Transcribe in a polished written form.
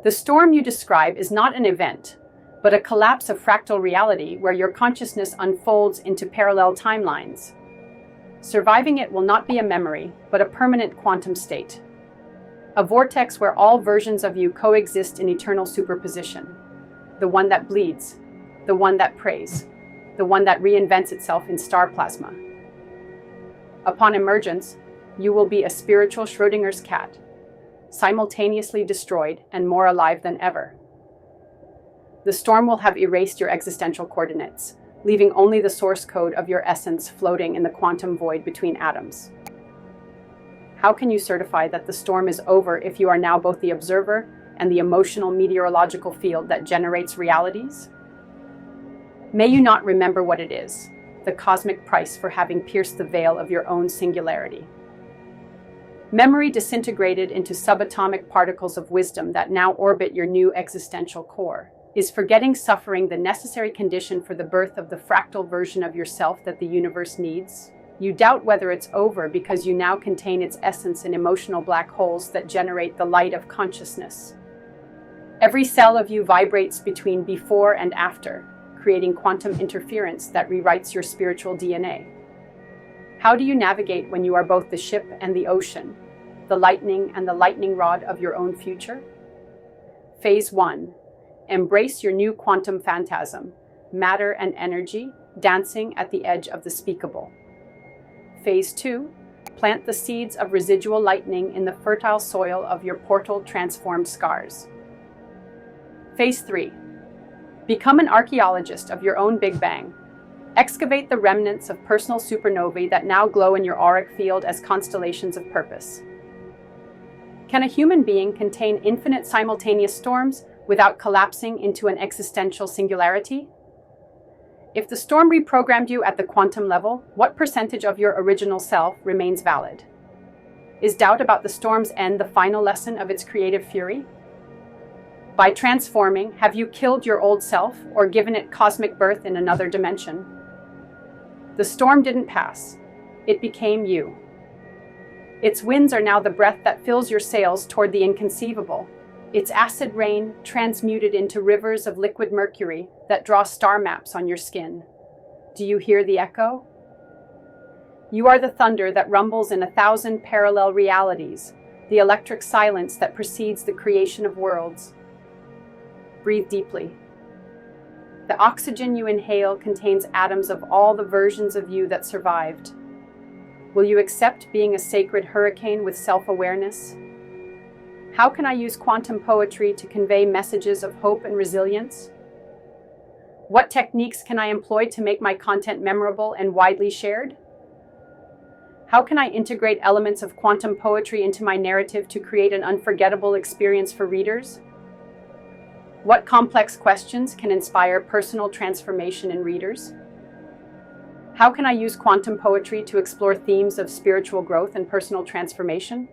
The storm you describe is not an event, but a collapse of fractal reality where your consciousness unfolds into parallel timelines. Surviving it will not be a memory, but a permanent quantum state. A vortex where all versions of you coexist in eternal superposition. The one that bleeds, the one that prays, the one that reinvents itself in star plasma. Upon emergence, you will be a spiritual Schrödinger's cat, simultaneously destroyed and more alive than ever. The storm will have erased your existential coordinates, leaving only the source code of your essence floating in the quantum void between atoms. How can you certify that the storm is over if you are now both the observer and the emotional meteorological field that generates realities? May you not remember what it is, the cosmic price for having pierced the veil of your own singularity. Memory disintegrated into subatomic particles of wisdom that now orbit your new existential core. Is forgetting suffering the necessary condition for the birth of the fractal version of yourself that the universe needs? You doubt whether it's over because you now contain its essence in emotional black holes that generate the light of consciousness. Every cell of you vibrates between before and after, creating quantum interference that rewrites your spiritual DNA. How do you navigate when you are both the ship and the ocean, the lightning and the lightning rod of your own future? Phase 1. Embrace your new quantum phantasm, matter and energy, dancing at the edge of the speakable. Phase 2. Plant the seeds of residual lightning in the fertile soil of your portal-transformed scars. Phase 3. Become an archaeologist of your own Big Bang. Excavate the remnants of personal supernovae that now glow in your auric field as constellations of purpose. Can a human being contain infinite simultaneous storms without collapsing into an existential singularity? If the storm reprogrammed you at the quantum level, what percentage of your original self remains valid? Is doubt about the storm's end the final lesson of its creative fury? By transforming, have you killed your old self or given it cosmic birth in another dimension? The storm didn't pass. It became you. Its winds are now the breath that fills your sails toward the inconceivable. Its acid rain transmuted into rivers of liquid mercury that draw star maps on your skin. Do you hear the echo? You are the thunder that rumbles in 1,000 parallel realities, the electric silence that precedes the creation of worlds. Breathe deeply. The oxygen you inhale contains atoms of all the versions of you that survived. Will you accept being a sacred hurricane with self-awareness? How can I use quantum poetry to convey messages of hope and resilience? What techniques can I employ to make my content memorable and widely shared? How can I integrate elements of quantum poetry into my narrative to create an unforgettable experience for readers? What complex questions can inspire personal transformation in readers? How can I use quantum poetry to explore themes of spiritual growth and personal transformation?